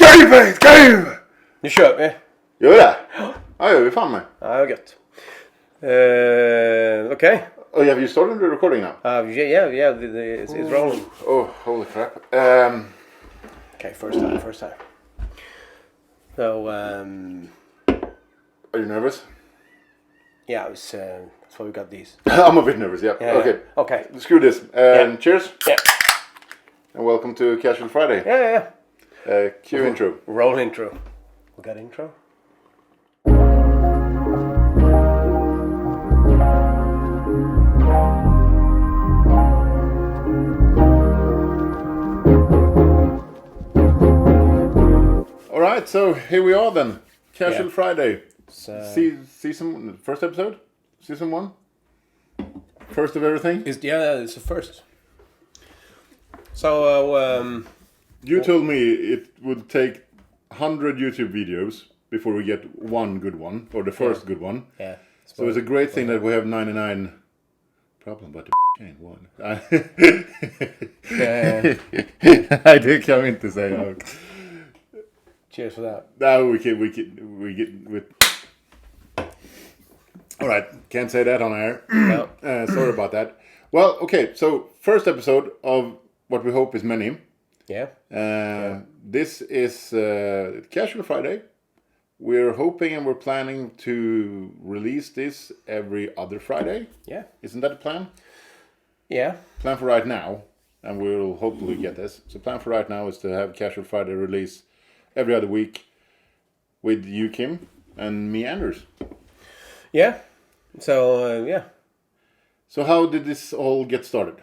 Babyface game! Nu kör vi. Gör vi det? Ja, gör vi fan med. Ja, gött. Okay. Oh, have you started the recording now? Yeah, it's rolling. Oh, holy crap. Okay, first time. So, Are you nervous? yeah, that's why we got these. I'm a bit nervous, yeah. Okay. Okay. Screw this. Cheers. Yeah. And welcome to Casual Friday. Yeah. Cue intro. Roll intro. We got intro? Alright, so here we are then. Casual Friday. Season, first episode? Season 1? First of everything? It's the first. So, you told me it would take 100 YouTube videos before we get one good one, or the first good one. Yeah. So it's a great thing that we have 99 problem, but the ain't one. I did come in to say that. Cheers for that. No, we get with. All right, can't say that on air. No. Sorry about that. Well, okay, so first episode of what we hope is many. Yeah. This is Casual Friday. We're hoping and we're planning to release this every other Friday. Yeah. Isn't that the plan? Yeah. Plan for right now, and we'll hopefully get this. So plan for right now is to have Casual Friday release every other week with you, Kim, and me, Anders. Yeah. So, yeah. So how did this all get started?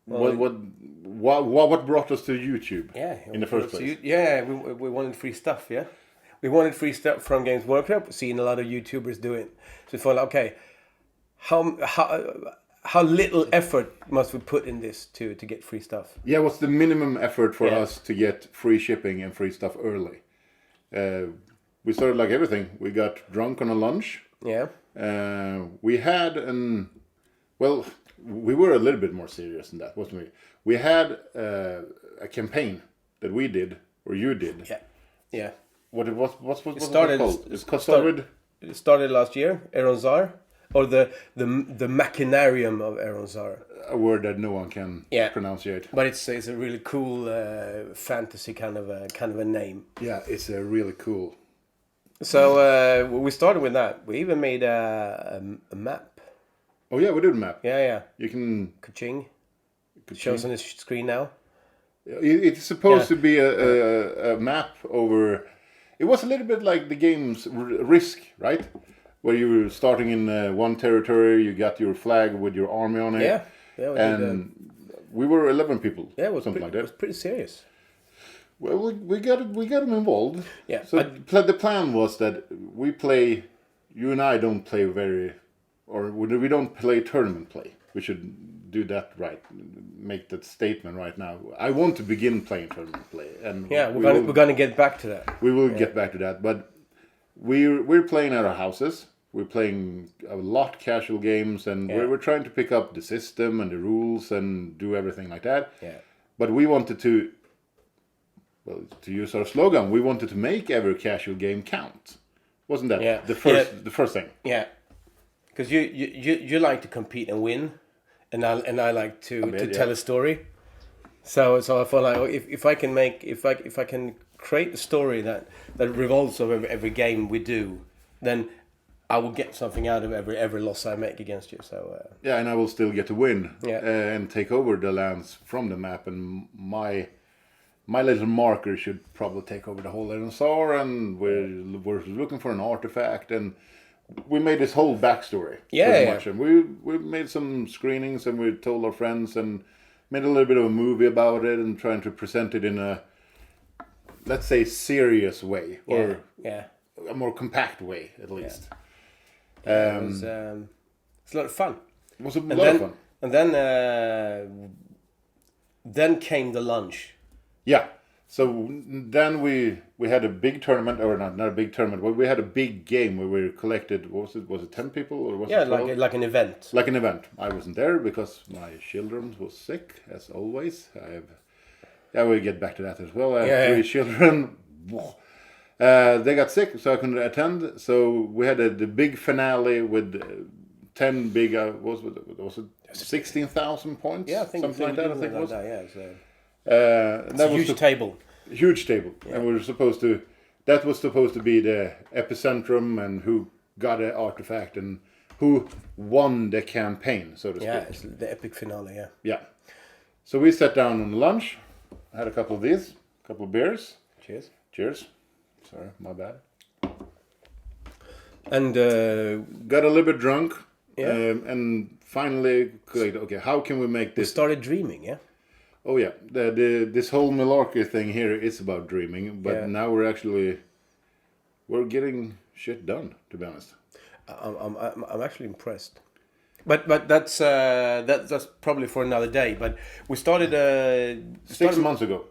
Well, What brought us to YouTube? Yeah. In the first place. We wanted free stuff. Yeah. We wanted free stuff from Games Workshop. Seeing a lot of YouTubers do it, so we thought, okay, how little effort must we put in this to get free stuff? Yeah, what's the minimum effort for us to get free shipping and free stuff early? We started like everything. We got drunk on a lunch. Yeah. We had we were a little bit more serious than that, wasn't we? We had a campaign that we did, or you did. Yeah. Yeah. What it called? It started last year, Eronzar, or the machinarium of Eronzar. A word that no one can pronounce yet. But it's a really cool fantasy kind of a name. Yeah, it's really cool. So we started with that. We even made a map. Oh yeah, we did a map. Yeah. You can. Ka-ching. Shows on the screen now. It's supposed to be a map over. It was a little bit like the game's Risk, right? Where you were starting in one territory, you got your flag with your army on it. Yeah. We were 11 people. Yeah, it was something like that. It was pretty serious. Well, we got them involved. Yeah. So the plan was that we play. You and I don't play we don't play tournament play. We should do that right. Make that statement right now. I want to begin playing tournament play, and we're gonna get back to that. We will get back to that, but we're playing at our houses. We're playing a lot casual games, and we're trying to pick up the system and the rules and do everything like that. Yeah. But we wanted to use our slogan, we wanted to make every casual game count. Wasn't that the first thing? Yeah. Because you like to compete and win, and I like to tell a story. So I feel like if I can create a story that revolves over every game we do, then I will get something out of every loss I make against you. So and I will still get to win. Yeah. And take over the lands from the map, and my little marker should probably take over the whole Eronzar, and we're looking for an artifact, and we made this whole backstory. Much. And we made some screenings, and we told our friends, and made a little bit of a movie about it, and trying to present it in a, let's say, serious way, or a more compact way, at least. It's a lot of fun. It was a lot of fun. And then came the lunch. Yeah. So then we had a big tournament, or not a big tournament, but we had a big game where we collected, was it 10 people, or was it 12? like an event. Like an event. I wasn't there because my children was sick, as always. I have Yeah, we'll get back to that as well. I have Yeah, 3 yeah. children. They got sick, so I couldn't attend. So we had the big finale with 10 big. Was it 16,000 points? Yeah, I think something like that. I think it was. Yeah, so And that it's a was huge table. huge table, Yeah. and we were supposed to. That was supposed to be the epicentrum, and who got an artifact, and who won the campaign, so to speak. Yeah, it's the epic finale. Yeah. Yeah. So we sat down on lunch. I had a couple of these, a couple of beers. Cheers. Cheers. Sorry, my bad. And Got a little bit drunk. Yeah. And finally, like, okay, how can we make we this? started dreaming. Yeah. Oh yeah, this whole malarkey thing here is about dreaming, but Yeah. now we're getting shit done. To be honest. I'm actually impressed. But that's probably for another day. But we started 6 months ago,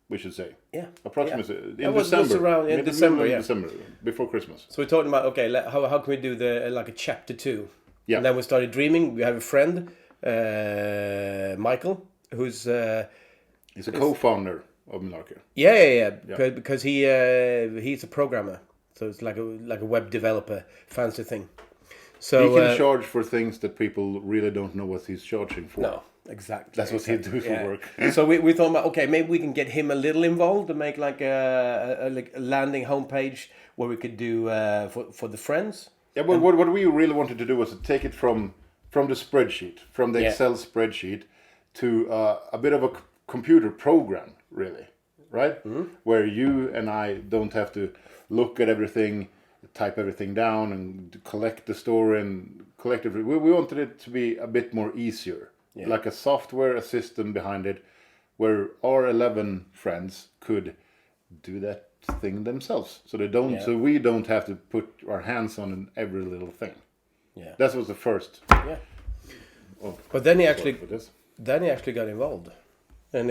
we should say. Yeah. Approximately Yeah. in It was December. around in December, yeah. December, before Christmas. So we're talking about how can we do the like a chapter 2? Yeah. And then we started dreaming. We have a friend, Michael, who's He's a co-founder of Malarkey. yeah. Because he's a programmer, so it's like a web developer, fancy thing. So He can charge for things that people really don't know what he's charging for. no, exactly. That's what he do for work. So we thought about, okay, maybe we can get him a little involved and make like a landing homepage where we could do for the friends. Yeah, but what we really wanted to do was to take it from the spreadsheet, from the Yeah. Excel spreadsheet, to a bit of a computer program, really, right? Mm-hmm. Where you and I don't have to look at everything, type everything down, and collect the story and collect everything. We wanted it to be a bit more easier, like a software, a system behind it, where our 11 friends could do that thing themselves, so they don't. Yeah. So we don't have to put our hands on every little thing. Yeah. That was the first. Yeah. Oh, But then he sorry for this. got involved, and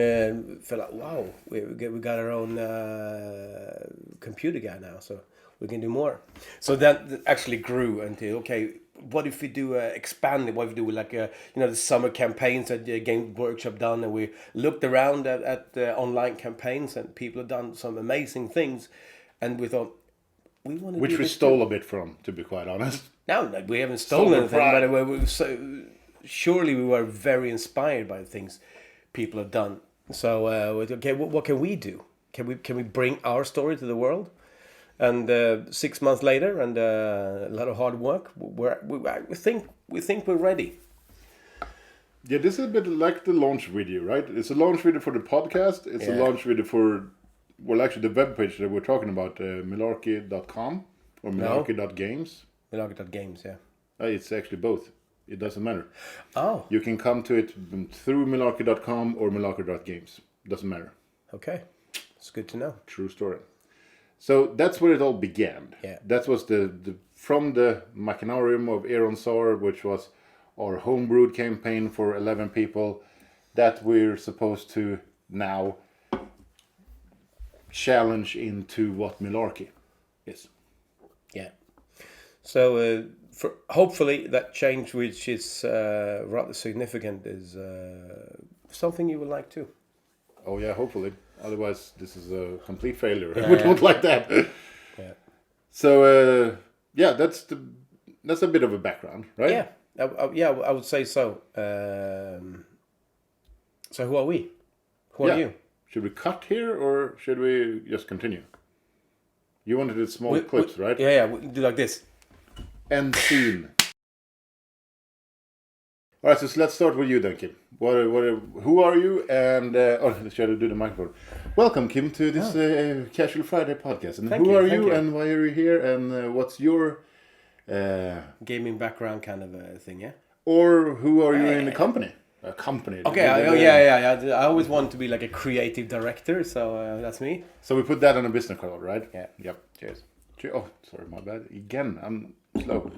felt like, wow, we got our own computer guy now, so we can do more. So that actually grew into, okay, what if we do expand it? What if we do like the summer campaigns that Games Workshop done, and we looked around at online campaigns, and people have done some amazing things, and we thought we want to Which do we this stole too. a bit from, to be quite honest. No, we haven't stolen anything, pride. but surely we were very inspired by the things people have done. So, okay, what can we do? Can we bring our story to the world? And 6 months later, and a lot of hard work, we think we're ready. Yeah, this is a bit like the launch video, right? It's a launch video for the podcast. It's a launch video for, well, actually the webpage that we're talking about, malarkey.com or malarkey.games. Malarkey.games, yeah. It's actually both. It doesn't matter. Oh, You can come to it through malarkey.com or malarkey.games. Doesn't matter. okay. It's good to know. True story. So that's where it all began. Yeah. That was the from the Machinarium of Eronsar, which was our homebrewed campaign for 11 people, that we're supposed to now challenge into what Malarkey is. Yeah. So hopefully that change, which is rather significant, is something you would like too. Oh yeah, hopefully. Otherwise, this is a complete failure. We don't like that. Yeah. So yeah, that's a bit of a background, right? Yeah. I would say so. So who are we? Who are you? Should we cut here or should we just continue? You wanted it small clips, right? Yeah. We do like this. End scene. All right, so let's start with you then, Kim. Who are you? And should I do the microphone? Welcome, Kim, to this Casual Friday podcast. And Thank who you, are thank you, you. and why are you here, and what's your Gaming background kind of a thing, yeah? or who are you in the company? A company. Okay, yeah. I always want to be like a creative director, so that's me. So we put that on a business card, right? Yeah. Yep. Cheers. Oh, sorry, my bad. Again, I'm slow.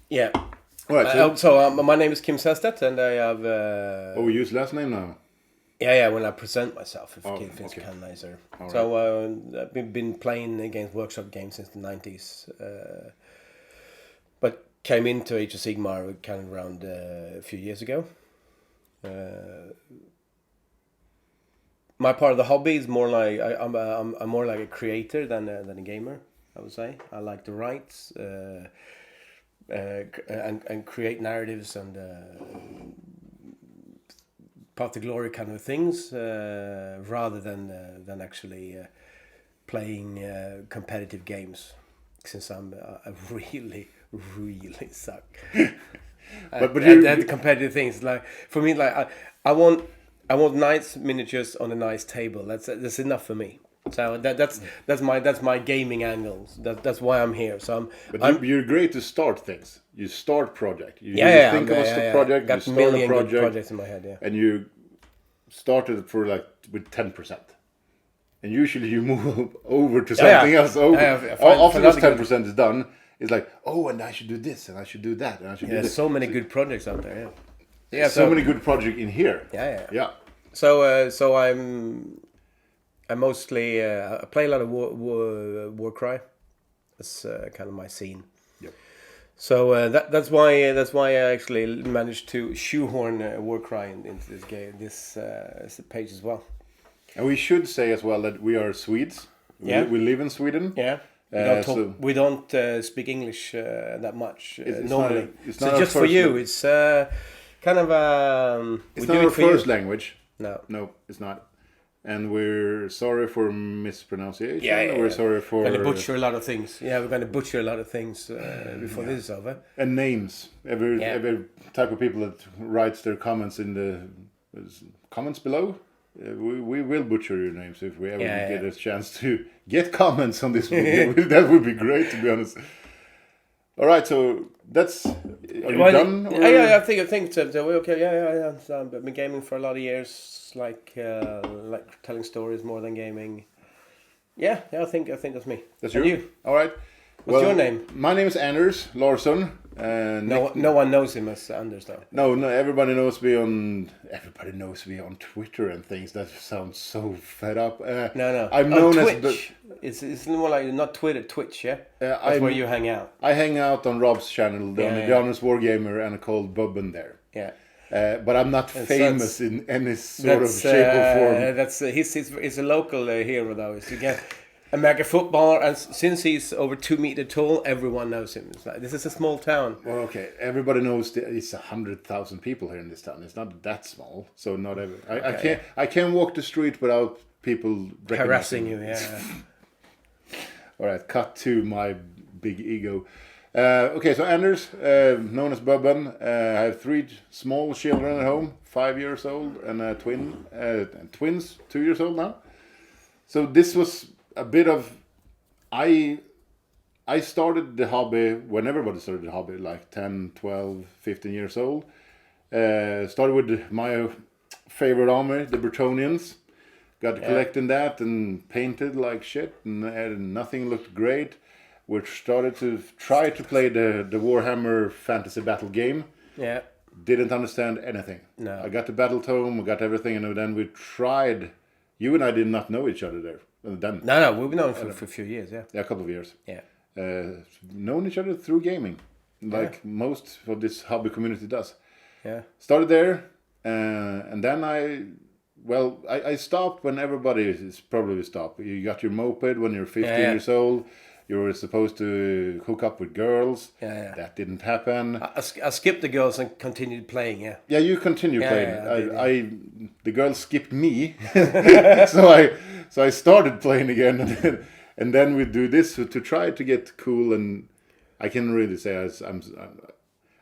Yeah. All right. So, My name is Kim Sestedt, and I have... we use last name now. Yeah, when I present myself, if it's okay. kind of nicer. All So I've been playing Games Workshop games since the 90s. But came into Age of Sigmar kind of around a few years ago. my part of the hobby is more like I'm more like a creator than a gamer. I would say I like to write and create narratives and path to glory kind of things, rather than actually playing competitive games. Since I really suck but at competitive things. Like for me, like I want nice miniatures on a nice table. That's enough for me. So that's my gaming angles. That's why I'm here. So you're great to start things. You start project. You think of a project. Got you a start million a project, good projects in my head. Yeah. And you started for like with 10%. And usually you move over to something else. After this 10% is done, it's like, oh, and I should do this, and I should do that, and I should do this. So many good projects out there. Yeah. So many good projects in here. Yeah. So I mostly I play a lot of Warcry. That's kind of my scene. Yep. So that's why I actually managed to shoehorn Warcry into this game, this page as well. And we should say as well that we are Swedes. We live in Sweden. Yeah. We don't speak English that much normally. It's so not just for you, it's kind of it's not our first language. No, it's not. And we're sorry for mispronunciation. Yeah. We're sorry for... We're going to butcher a lot of things. Yeah, we're going to butcher a lot of things before this is over. And names. Every type of people that writes their comments in the comments below. We will butcher your names if we ever get a chance to get comments on this video. That would be great, to be honest. All right, so that's... Are you done? Or? I think so. We're okay. Yeah. So I've been gaming for a lot of years, like telling stories more than gaming. Yeah. I think that's me. That's you. All right. What's your name? My name is Anders Larsson. No one knows him as Anders though. No. Everybody knows me on Twitter and things. That sounds so fed up. No. I'm known Twitch. It's more like not Twitter, Twitch. Yeah. That's where you hang out. I hang out on Rob's channel, the Honest Wargamer, and called Bubben there. Yeah. But I'm not famous in any sort of shape or form. He's a local hero though. Is again. American footballer, and since he's over 2 meters tall, everyone knows him. It's like, this is a small town. Well, okay, everybody knows it's 100,000 people here in this town. It's not that small, so not every. I can't walk the street without people harassing you. Yeah. All right, cut to my big ego. Okay, so Anders, known as Bubben, I have 3 small children at home, 5 years old, and a twin, twins, 2 years old now. So this was a bit of I started the hobby when everybody started the hobby, like 10, 12, 15 years old. Started with my favorite army, the Bretonians. Got collecting that and painted like shit, and nothing looked great. We started to try to play the Warhammer fantasy battle game. Yeah. Didn't understand anything. No. I got the battle tome, I got everything, and then we tried. You and I did not know each other there. Then. No, we've known for a few years, yeah. Yeah, a couple of years. Yeah. Known each other through gaming, like most of this hobby community does. Yeah. Started there, and then I stopped when everybody is probably stopped. You got your moped when you're 15 years old. You were supposed to hook up with girls. Yeah. That didn't happen. I skipped the girls and continued playing, yeah. Yeah, you continued playing. Yeah, the girls skipped me. So I started playing again. And then we do this to try to get cool. And I can really say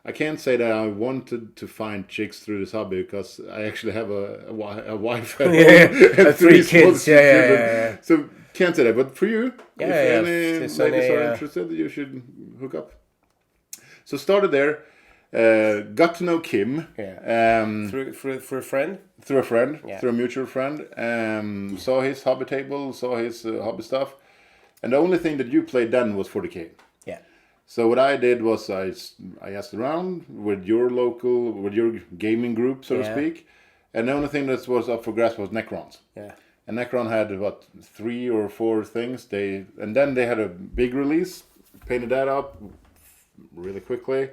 I can't say that I wanted to find chicks through this hobby, because I actually have a wife at home and 3 kids. Yeah. So can't say that, but for you, if any ladies are interested, you should hook up. So started there, got to know Kim. Through a friend? Through a friend, through a mutual friend. Saw his hobby table, saw his hobby stuff. And the only thing that you played then was 40k. Yeah. So what I did was I asked around with your gaming group, so to speak. And the only thing that was up for grabs was Necrons. Yeah. And Necron had 3 or 4 things. And then they had a big release, painted that up really quickly,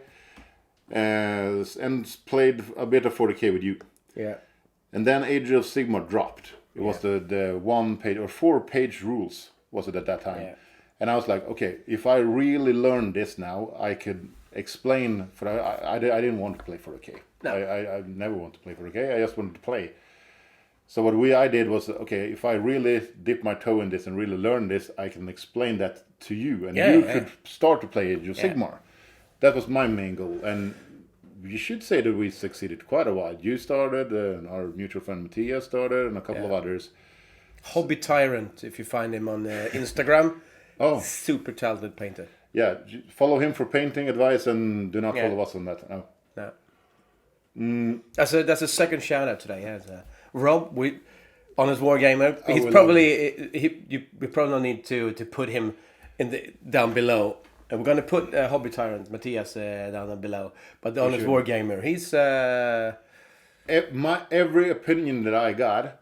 and played a bit of 40k with you. Yeah. And then Age of Sigmar dropped. It was the 1 page or 4 page rules was it at that time. Yeah. And I was like, okay, if I really learn this now, I could explain. For I didn't want to play for OK. No. I never want to play for OK. I just wanted to play. So what I did was, okay, if I really dip my toe in this and really learn this, I can explain that to you, and you could start to play Age of Sigmar. That was my main goal, and you should say that we succeeded quite a while. You started, and our mutual friend Matthias started, and a couple of others. Hobby Tyrant, if you find him on Instagram. Oh, super talented painter. Yeah, follow him for painting advice, and do not follow us on that. No. That's a second shout out today. Yeah, Rob, Honest Wargamer. He's probably we probably don't need to put him down below. And we're gonna put Hobby Tyrant Matthias down below. But the Honest Wargamer, he's every opinion that I got,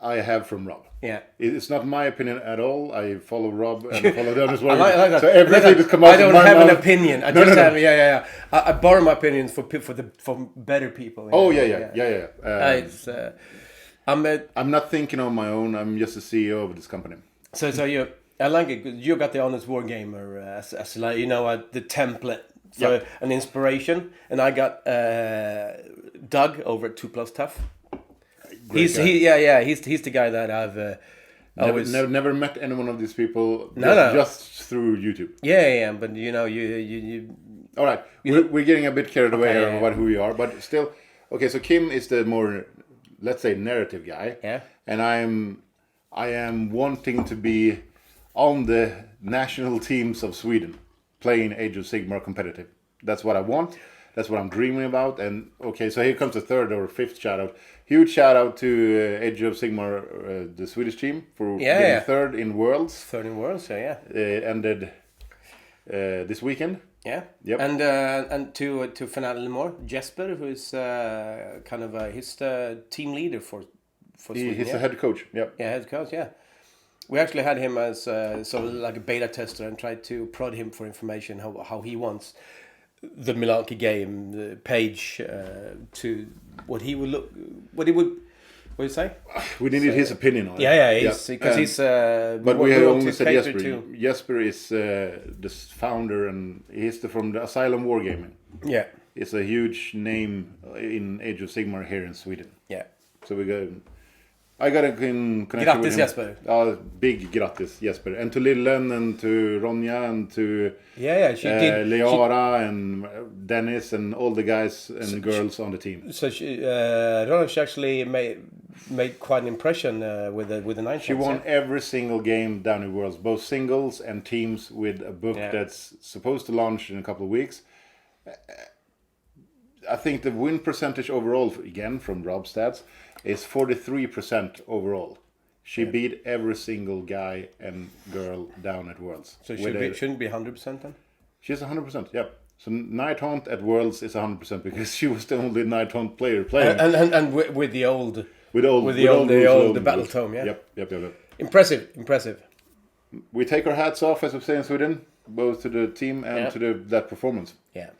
I have from Rob. Yeah, it's not my opinion at all. I follow Rob and follow the Honest Wargamer. I like that. So everything just comes out. I don't of my have mouth. an opinion. I just have I borrow my opinions for better people. Oh yeah. I'm not thinking on my own. I'm just the CEO of this company. So I like it. You got the Honest Wargamer as like, the template for an inspiration, and I got Doug over at 2+ Tough. He's the guy that I've always never met any one of these people. No. Just through YouTube. Yeah, but you all right, we're getting a bit carried away here about who we are, but still, okay. So Kim is the more, let's say, narrative guy. Yeah. And I am wanting to be on the national teams of Sweden, playing Age of Sigmar competitive. That's what I want. That's what I'm dreaming about. And okay, so here comes the third or fifth shout out. Huge shout out to Age of Sigmar, the Swedish team, for getting third in Worlds. Third in Worlds, ended this weekend. Yeah. Yep. And to find out a little more, Jesper, who is he's the team leader for Sweden. He's the head coach. Yep. Yeah, head coach. Yeah. We actually had him as like a beta tester and tried to prod him for information how he wants the Milwaukee game the page to what do you say? We needed his opinion on it. Yeah, because but we have only said Jesper. Jesper is the founder, and he's from the Asylum Wargaming. Yeah, it's a huge name in Age of Sigmar here in Sweden. Yeah, so I got a connection grattis, with him. Jesper. Big grattis, Jesper. And to Lillen and to Ronja and to Leara and Dennis and all the guys and girls on the team. So Ronja actually made quite an impression with the 9. She won every single game down in Worlds, both singles and teams, with a book that's supposed to launch in a couple of weeks. I think the win percentage overall, again from Rob's stats, is 43% overall. She beat every single guy and girl down at Worlds. So shouldn't be 100% then? She's 100%, yeah. So Night Hunt at Worlds is 100% because she was the only Night Hunt player playing. And with the old battle tome, yeah. Yep. Impressive. We take our hats off, as we say in Sweden, both to the team and to that performance. Yeah,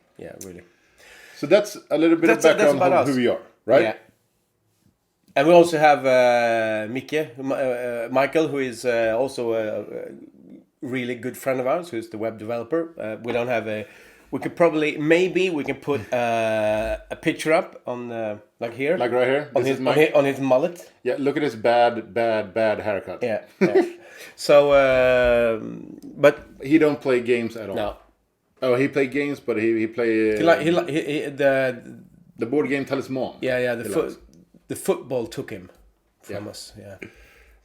really. So that's a little bit of background on who we are, right? Yeah. And we also have Michael, who is also a really good friend of ours, who's the web developer. We don't have we could probably, we can put a picture up on like here, like right here, on his mullet. Yeah, look at his bad haircut. Yeah. So, but he don't play games at all. No. Oh, he play games, but he play the board game Talisman. Yeah. The football took him from us. Yeah.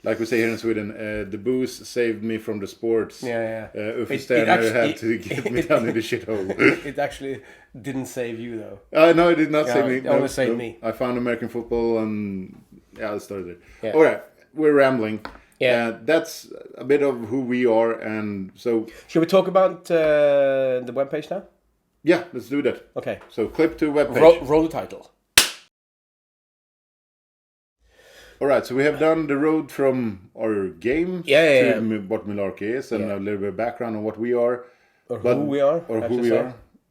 Like we say here in Sweden, the booze saved me from the sports. Yeah. Uffe Sterner had to get me down in the shithole. It actually didn't save you though. No, it did not save me. It only saved me. I found American football and I started it. Yeah. All right, we're rambling. Yeah, that's a bit of who we are, and so. Should we talk about the webpage now? Yeah, let's do that. Okay. So clip to webpage. Roll the title. All right, so we have done the road from our games to what Milwaukee is, and a little bit of background on what we are, who we are.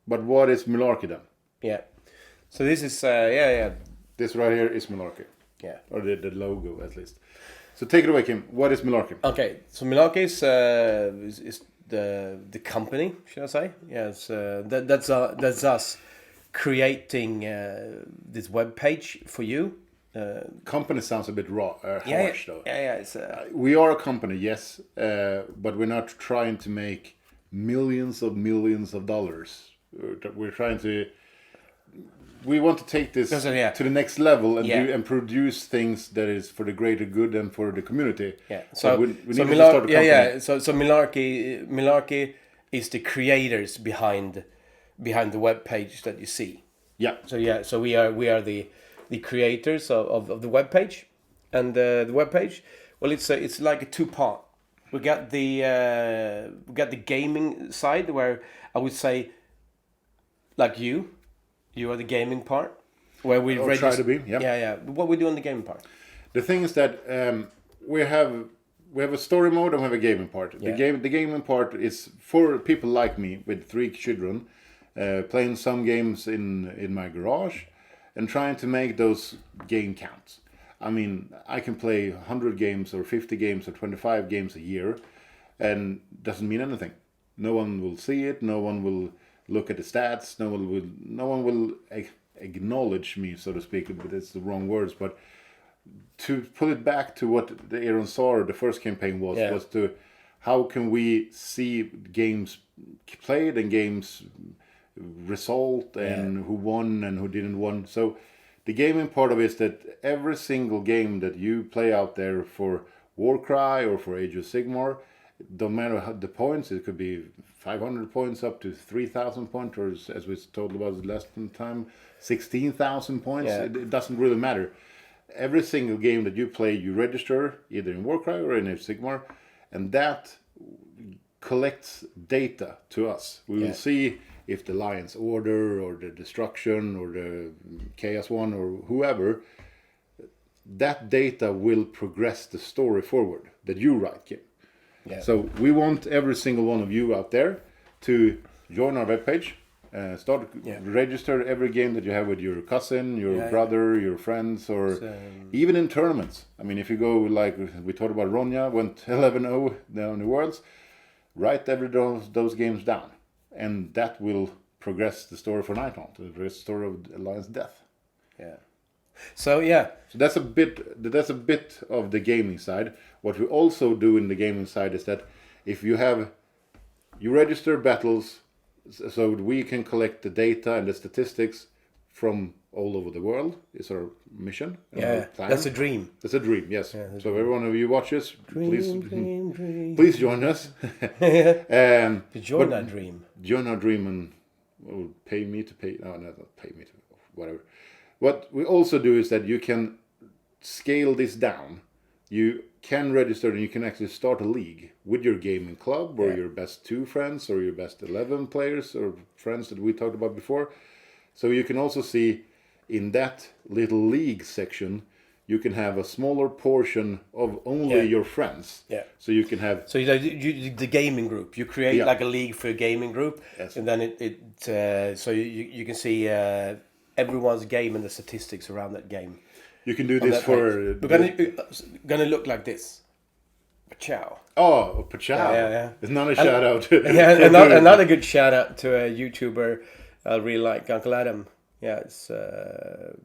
But what is Milwaukee then? Yeah. So this is This right here is Milwaukee. Yeah. Or the logo at least. So take it away, Kim. What is Malarkey? Okay, so Malarkey is the company, should I say? Yes, that's us creating this web page for you. Company sounds a bit harsh, though. Yeah. It's we are a company, yes, but we're not trying to make millions of dollars. We're trying to. We want to take this to the next level and do and produce things that is for the greater good and for the community. Yeah. So we need to start a company. So Malarkey is the creators behind the web page that you see. Yeah. So we are the creators of the web page, and the web page. Well, it's like a two-part. We got the gaming side, where I would say, like you are the gaming part, where we try to be. Yeah. What we do on the gaming part. The thing is that we have a story mode and we have a gaming part. Yeah. The gaming part is for people like me with 3 children, playing some games in my garage, and trying to make those game counts. I mean, I can play 100 games or 50 games or 25 games a year, and doesn't mean anything. No one will see it. No one will look at the stats. No one will acknowledge me, so to speak. But it's the wrong words. But to put it back to what the Aaron Sar, the first campaign was to how can we see games played and games result and who won and who didn't won. So the gaming part of it is that every single game that you play out there for Warcry or for Age of Sigmar, don't matter how the points, it could be 500 points up to 3,000 points, or as we told about last time, 16,000 points. Yeah. It doesn't really matter. Every single game that you play, you register either in Warcry or in Age of Sigmar, and that collects data to us. We will see if the Lion's Order or the Destruction or the Chaos One or whoever, that data will progress the story forward that you write, Kim. Yeah. So we want every single one of you out there to join our webpage, register every game that you have with your cousin, your brother, your friends, or even in tournaments. I mean, if you go, like we talked about, Ronja went 11-0 down the Worlds, write every those games down, and that will progress the story for Nighthunt, the story of Alliance Death. Yeah. So that's a bit of the gaming side. What we also do in the gaming side is that if you register battles, so we can collect the data and the statistics from all over the world. Is our mission. Yeah, that's a dream. That's a dream. Yes. Yeah, so every one of you watches, dream. Please join us. Join our dream. Join our dream and pay me to pay. No, not pay me to whatever. What we also do is that you can scale this down. You can register and you can actually start a league with your gaming club or your best 2 friends or your best 11 players or friends that we talked about before. So you can also see in that little league section, you can have a smaller portion of only your friends. Yeah. So you can have... So the gaming group, you create like a league for a gaming group. Yes. And then so you can see everyone's game and the statistics around that game. You can do this for... We're gonna look like this. Pachow. Oh, Pachow. Yeah. It's not a shout out. Another good shout out to a YouTuber I really like, Uncle Adam. Yeah, it's a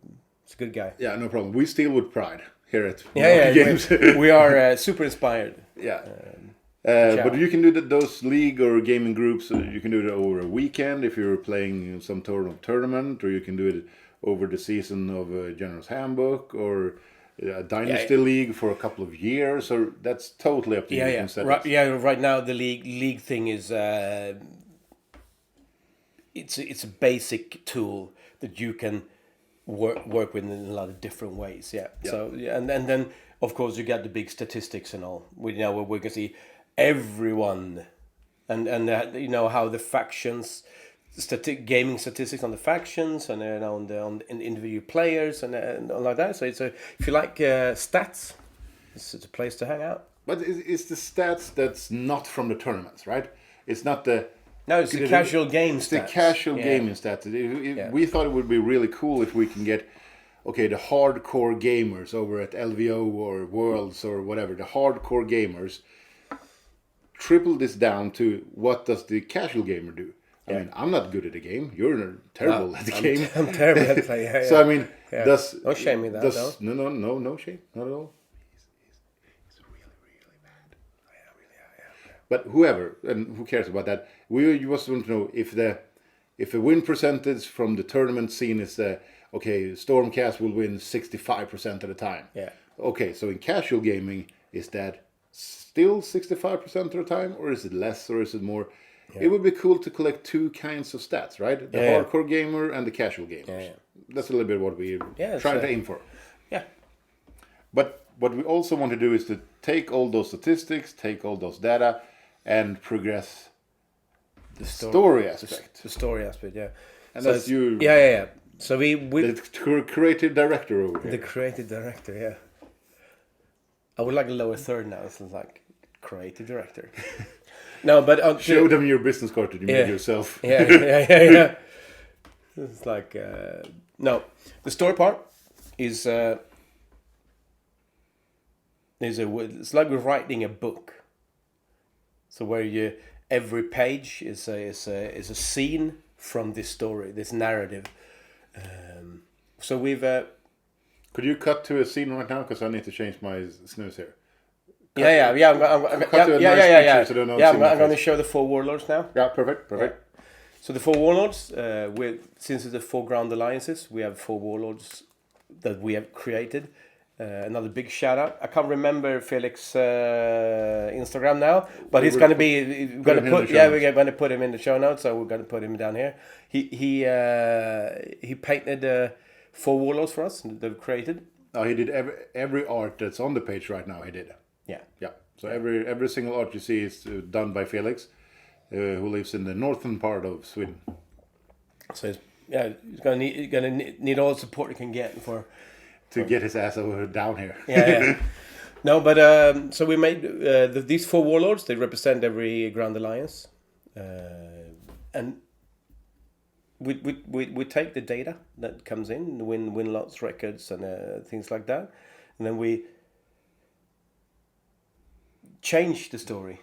good guy. Yeah, no problem. We steal with pride here at Games. We are super inspired. Yeah. But you can do those league or gaming groups. You can do it over a weekend if you're playing some tournament, or you can do it over the season of a General's Handbook or a Dynasty League for a couple of years. Or that's totally up to you. Right now the league thing is it's a basic tool that you can work with in a lot of different ways. Yeah. So and then of course you got the big statistics and all. We can see everyone and how the factions, gaming statistics on the factions and on the individual players and all like that. So if you like stats, it's a place to hang out. But it's the stats that's not from the tournaments, right? It's not the... No, it's the casual game stats. It's the casual gaming stats. We thought it would be really cool if we can get... okay, the hardcore gamers over at LVO or Worlds or whatever, the hardcore gamers, triple this down to what does the casual gamer do? I mean, I'm not good at the game. You're terrible at the game. I'm terrible at playing. Yeah, So I mean, don't shame me that. No shame, not at all. He's really bad. Yeah. But whoever and who cares about that? We just want to know if the win percentage from the tournament scene is okay, Stormcast will win 65% of the time. Yeah. Okay, so in casual gaming, is that still 65% of the time, or is it less, or is it more? Yeah. It would be cool to collect two kinds of stats, right? The hardcore gamer and the casual gamers. Yeah. That's a little bit what we're trying to aim for. Yeah. But what we also want to do is to take all those statistics, take all those data, and progress the story aspect. The story aspect, yeah. And so that's you. Yeah. So we the creative director over here. The creative director, yeah. I would like a lower third now. It's like creative director. No, but show them your business card that you made yourself. Yeah. It's like no, the story part is it's like we're writing a book. So where every page is a scene from this story, this narrative. So we've. Could you cut to a scene right now? Because I need to change my snooze here. I'm going to show the 4 warlords now. Yeah, perfect. Yeah. So the 4 warlords, since it's the 4 ground alliances, we have 4 warlords that we have created. Another big shout out. I can't remember Felix' Instagram now, but he's going to be. We're going to put him in the show notes. So we're going to put him down here. He painted 4 warlords for us that we've created. Oh, he did every art that's on the page right now. He did. Yeah. So every single art you see is done by Felix, who lives in the northern part of Sweden. So he's gonna need all the support he can get to get his ass over down here. Yeah. No, but so we made these 4 warlords. They represent every Grand Alliance, and we take the data that comes in, win lots records and things like that, and then we change the story.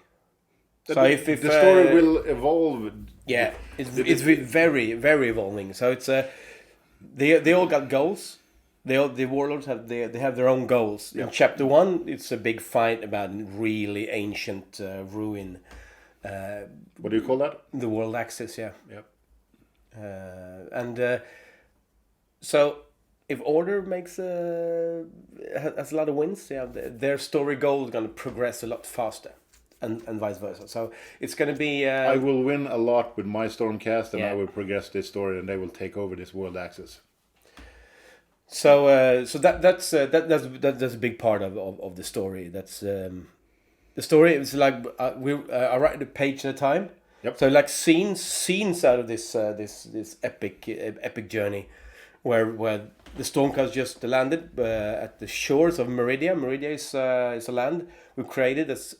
So if the story will evolve. Yeah, it's very very evolving. So it's they all got goals. The warlords have they have their own goals. Yeah. In chapter 1, it's a big fight about really ancient ruin. What do you call that? The world axis. Yeah. Yep. So if Order has a lot of wins, their story goal is going to progress a lot faster, and vice versa. So it's going to be. I will win a lot with my Stormcast, and I will progress this story, and they will take over this world axis. So that's a big part of the story. That's the story. It's like I write the page at a time. Yep. So like scenes out of this epic journey, where the Stormcast just landed at the shores of Meridia. Meridia is a land we created that's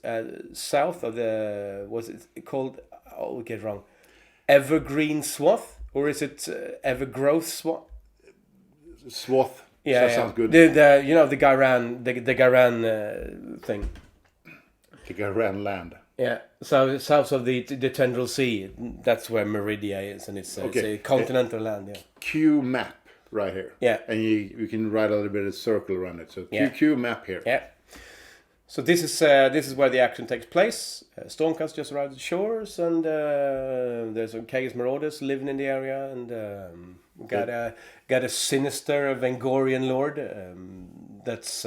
south of the, what's it called? Oh, we get it wrong. Evergreen Swath, or is it Evergrowth Swath? Swath. Yeah, that sounds good. The Garan thing. The Garan land. Yeah, so south of the Tendril Sea, that's where Meridia is, and it's a continental land. Yeah. Q map right here. Yeah, and you can write a little bit of circle around it. So Q map here. Yeah. So this is where the action takes place. Stormcast just arrived at the shores, and there's some Chaos Marauders living in the area, and we got a sinister Vengorian lord that's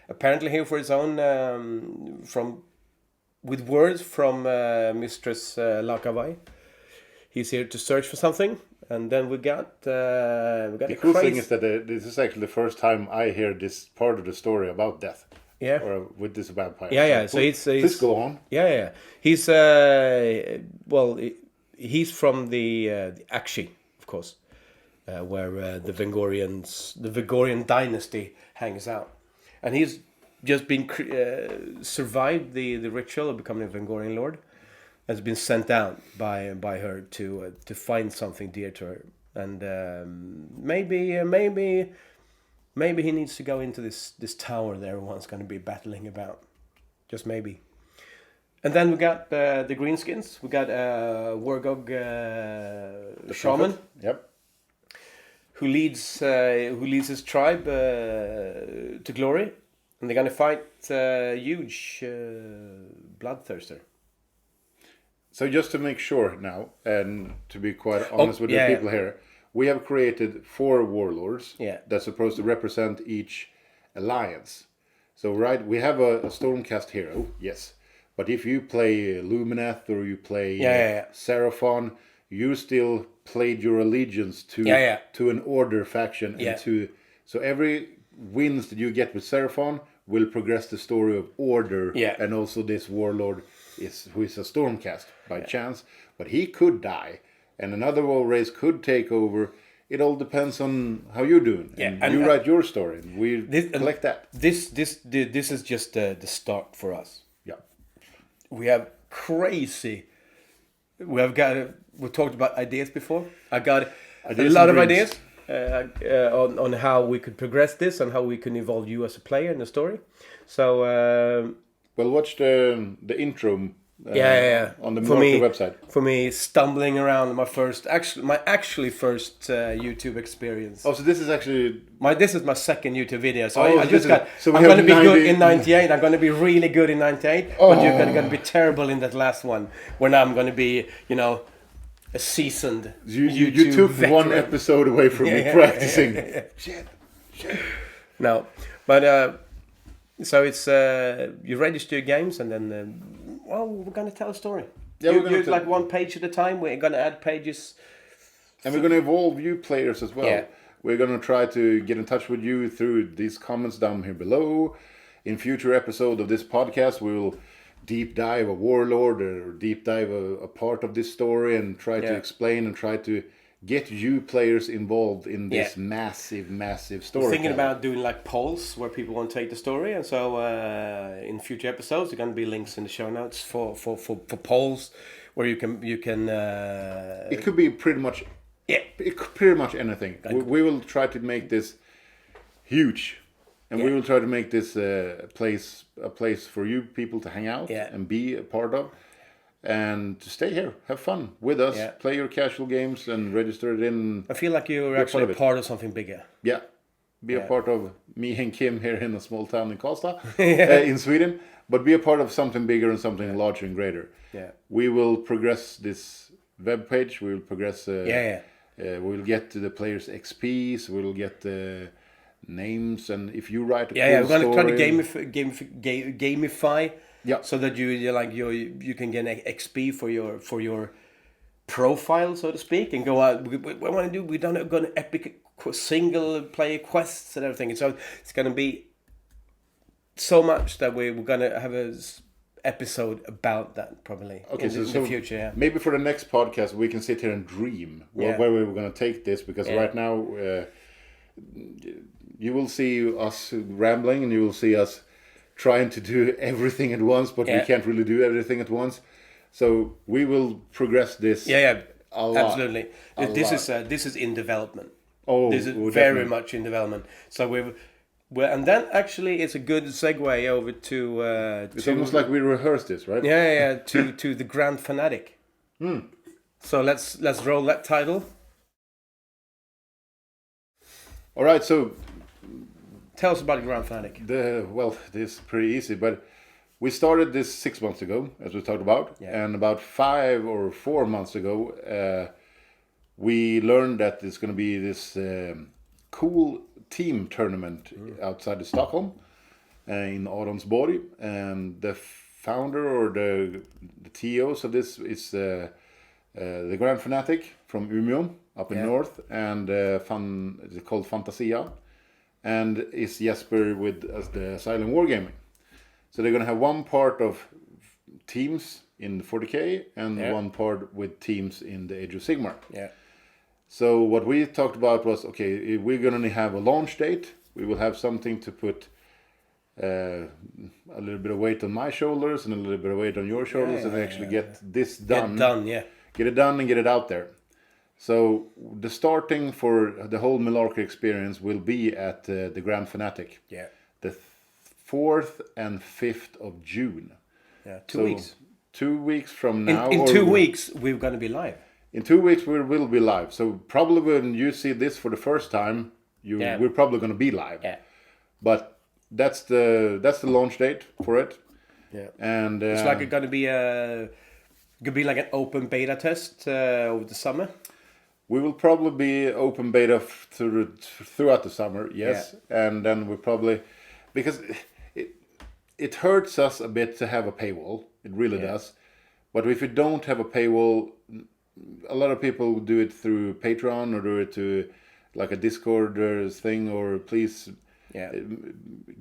apparently here for his own with words from Mistress Lakavai. He's here to search for something, and then we got the cool thing is that this is actually the first time I hear this part of the story about death. Yeah. Or with this vampire. Yeah. So he's please go on. Yeah. He's he's from the Akshi, of course, where the Vengorian dynasty hangs out, and he's just been survived the ritual of becoming a Vengorian lord. Has been sent out by her to find something dear to her, and maybe maybe he needs to go into this tower that everyone's going to be battling about. Just maybe. And then we got the greenskins. We got Wargog shaman. Prophet. Yep. Who leads his tribe to glory, and they're gonna fight huge bloodthirster. So just to make sure now, and to be quite honest with the people here, we have created 4 warlords that's supposed to represent each alliance. So we have a Stormcast hero, yes, but if you play Lumineth or you play Seraphon, you still played your allegiance to an order faction and so every wins that you get with Seraphon will progress the story of order, and also this warlord who is a Stormcast by chance, but he could die and another war race could take over. It all depends on how you're doing. And you write your story and we collect that. This is just the start for us. Yeah. We have crazy. We talked about ideas before. I got a lot of ideas on how we could progress this and how we can involve you as a player in the story. So well, watch the intro on the Marker website. For me, stumbling around my first YouTube experience. Oh, so this is actually this is my second YouTube video. So I'm going to be good in 98. I'm going to be really good in 98. But you're going to be terrible in that last one when I'm going to be, a seasoned you took veteran. One episode away from me practicing. Shit. No, but so it's you register your games and then we're going to tell a story. Yeah, we're going to like one page at a time. We're going to add pages, and we're going to involve you players as well. Yeah. We're going to try to get in touch with you through these comments down here below. In future episodes of this podcast, we will deep dive a warlord or deep dive a part of this story and try to explain and try to get you players involved in this massive story. We're thinking about doing like polls where people want to take the story, and so in future episodes there are going to be links in the show notes for polls where you can it could be pretty much anything. We will try to make this huge. And we will try to make this a place for you people to hang out and be a part of. And to stay here, have fun with us, play your casual games and register it in. I feel like you're actually a part of something bigger. Yeah. Be a part of me and Kim here in a small town in Karlstad, in Sweden. But be a part of something bigger and something larger and greater. Yeah. We will progress this webpage. We will progress. We will get to the players' XPs. We will get names, and if you write a cool we're story, going to try to gamify so that you can get XP for your profile, so to speak, and go out. We're going to epic single player quests and everything, and so it's going to be so much that we're going to have a episode about that probably in the future. Maybe for the next podcast we can sit here and dream where we're going to take this, because right now you will see us rambling and you will see us trying to do everything at once, but we can't really do everything at once. So we will progress this. A lot. Absolutely. This is in development. This is very much in development. So and then actually it's a good segue over to. It's almost like we rehearsed this, right? To the Grand Fanatic. So let's roll that title. All right, so tell us about the Grand Fanatic. This is pretty easy, but we started this 6 months ago, as we talked about, and about 5 or 4 months ago, we learned that there's going to be this cool team tournament outside of Stockholm, in Adamsborg, and the founder or the TOs of this is the Grand Fanatic from Umeå, up in north, and it's called Fantasia, and is Jesper with the Silent Wargaming. So they're going to have one part of teams in 40k and one part with teams in the Age of Sigmar. So what we talked about was, okay, we're going to have a launch date. We will have something to put a little bit of weight on my shoulders and a little bit of weight on your shoulders, and actually get this done. Get it done and get it out there. So the starting for the whole Malarkey experience will be at the Grand Fanatic. Yeah. The 4th and 5th of June. Yeah. 2 weeks. 2 weeks from now. In 2 weeks, we're going to be live. In 2 weeks, we will be live. So probably when you see this for the first time, we're probably going to be live. Yeah. But that's the launch date for it. Yeah. And it's like it's going to be like an open beta test over the summer. We will probably be open beta throughout the summer, yes. Yeah. And then we probably, because it hurts us a bit to have a paywall. It really does. But if you don't have a paywall, a lot of people do it through Patreon or do it to like a Discord thing, or please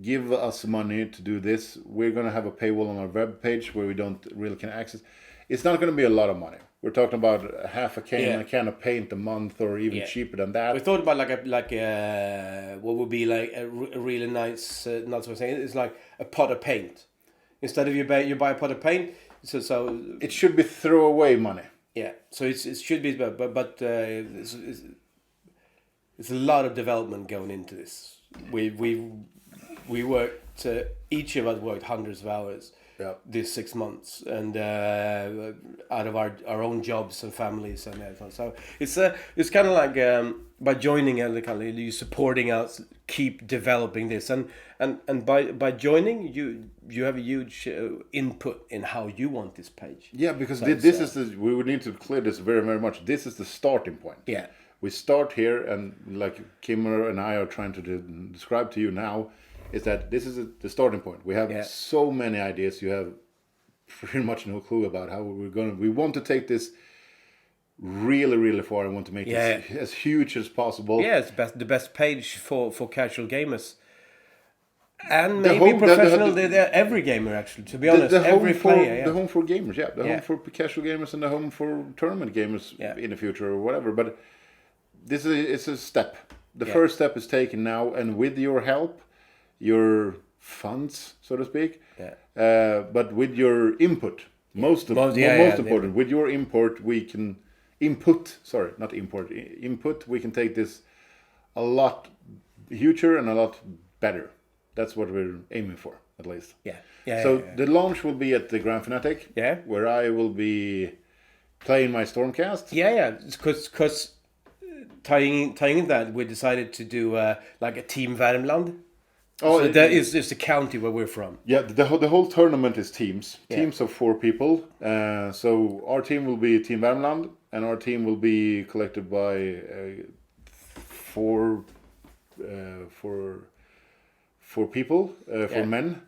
give us money to do this. We're going to have a paywall on our webpage where we don't really can access. It's not going to be a lot of money. We're talking about half a can of paint a month, or even cheaper than that. We thought about what would be like a really nice, not so I'm saying, it's like a pot of paint. Instead of you buy a pot of paint, so it should be throwaway money. Yeah, so it should be, but it's a lot of development going into this. We worked, each of us worked hundreds of hours. Yeah. This 6 months, and out of our own jobs and families and everything. So it's kind of like by joining you supporting us, keep developing this, and by joining you have a huge input in how you want this page. Yeah, because this is we would need to clear this very, very much. This is the starting point. Yeah, we start here, and like Kimmer and I are trying to describe to you now, is that this is the starting point. We have so many ideas. You have pretty much no clue about how we want to take this really, really far. I want to make it as huge as possible. Yeah, it's the best page for casual gamers. And maybe professional, they're every gamer actually, to be honest. Every player. The home for gamers, the home for casual gamers and the home for tournament gamers in the future or whatever. But this is a step. The first step is taken now, and with your help, your funds, so to speak, but with your input, most important, with your input, we can take this a lot huger and a lot better. That's what we're aiming for, at least. The launch will be at the Grand Fanatic, where I will be playing my Stormcast. Because tying in that, we decided to do like a Team Värmland. Oh, so that is just the county where we're from. Yeah, the whole tournament is teams of 4 people. So our team will be Team Värmland, and our team will be collected by 4 people, 4 men.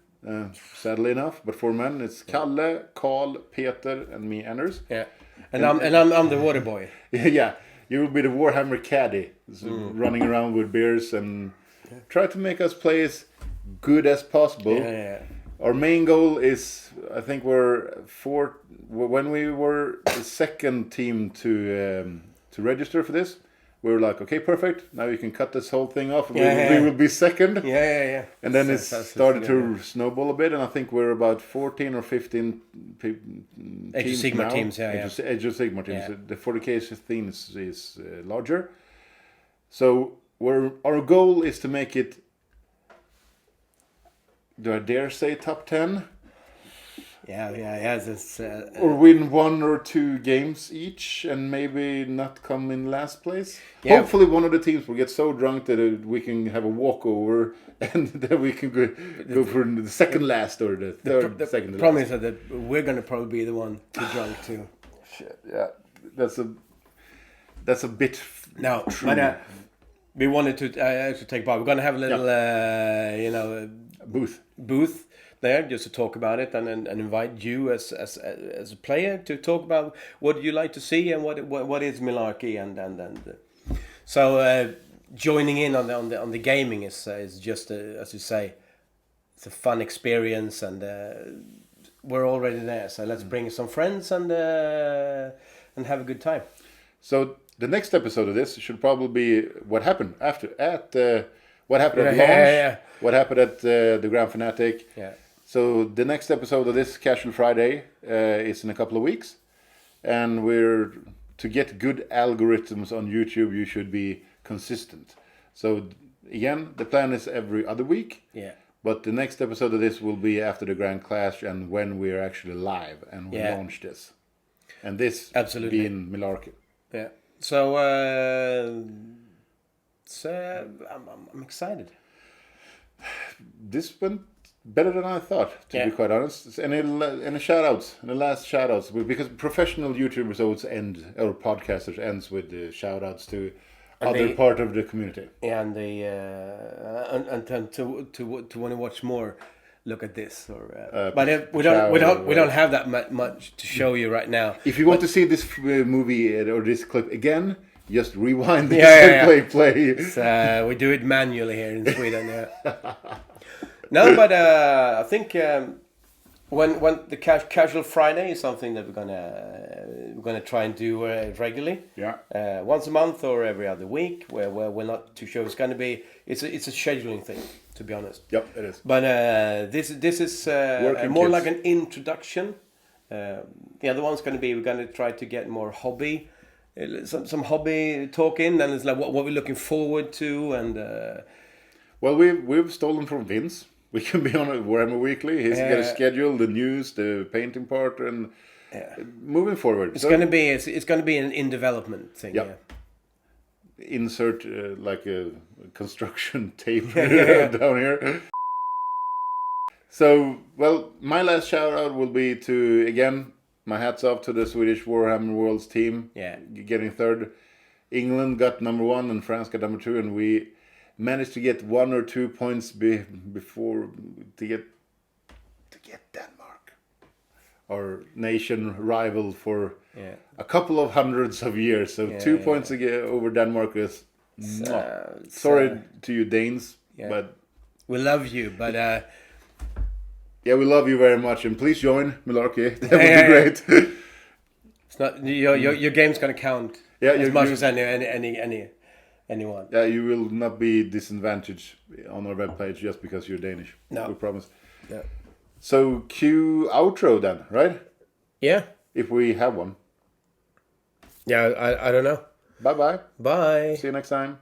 Sadly enough, but 4 men. It's Kalle, Carl, Peter, and me, Anders. Yeah, and I'm the water boy. Yeah, you will be the Warhammer caddy, running around with beers and try to make us play as good as possible. Our main goal is, I think when we were the second team to register for this, we were like, okay, perfect. Now you can cut this whole thing off. We will be second. And then it started to snowball a bit, and I think we're about 14 or 15 Age of Sigmar teams. Age of Sigmar teams. The 40K theme is larger. So our goal is to make it, do I dare say top 10? Or win 1 or 2 games each, and maybe not come in last place. Hopefully one of the teams will get so drunk that we can have a walkover, and then we can go for the second last or the third second last. The problem is that we're going to probably be the one too drunk too. Shit, yeah. That's a bit true. But, we wanted to take part. We're going to have a little, booth there just to talk about it, and invite you as a player to talk about what you like to see and what is Malarkey, and so joining in on the gaming is just as you say, it's a fun experience, and we're already there. So let's bring some friends and have a good time. So the next episode of this should probably be what happened what happened at launch, what happened at the Grand Fanatic. So the next episode of this Casual Friday is in a couple of weeks, and we're to get good algorithms on YouTube, you should be consistent. So again, the plan is every other week. Yeah. But the next episode of this will be after the Grand Clash and when we are actually live and we launch this. And this being Millarkey. Yeah. So, I'm excited. This went better than I thought, to be quite honest. Any shout-outs? Any last shout-outs? Because professional YouTubers always end, or podcasters ends with the shout-outs to other part of the community. And to want to watch more, look at this. Or but we don't have that much to show you right now. If you want to see this movie or this clip again, just rewind this and play. So, we do it manually here in Sweden. Yeah. No, but I think when the casual Friday is something that we're gonna try and do regularly. Yeah. Once a month or every other week, where we're not too sure. It's gonna be it's a scheduling thing, to be honest. Yep, it is. But this is more like an introduction. The other one's gonna be we're gonna try to get more hobby. Some hobby talk in, and it's like what we're looking forward to, and well, we've stolen from Vince. We can be on it Warhammer Weekly. He's got a schedule, the news, the painting part, and moving forward. It's gonna be an in development thing. Yep. Yeah. Insert like a construction tape down here. So, well, my last shout out will be to, again, my hats off to the Swedish Warhammer Worlds team. Yeah. Getting third. England got number 1 and France got number 2, and we managed to get 1 or 2 points before to get Denmark, our nation rival for a couple of hundreds of years. So 2 points over Denmark is sorry to you Danes, but we love you, but yeah, we love you very much, and please join Millarkey. That would be great. It's not your game's gonna count as much as anyone. Yeah, you will not be disadvantaged on our webpage just because you're Danish. No, we promise. Yeah. So cue outro then, right? Yeah. If we have one. Yeah, I don't know. Bye. Bye. See you next time.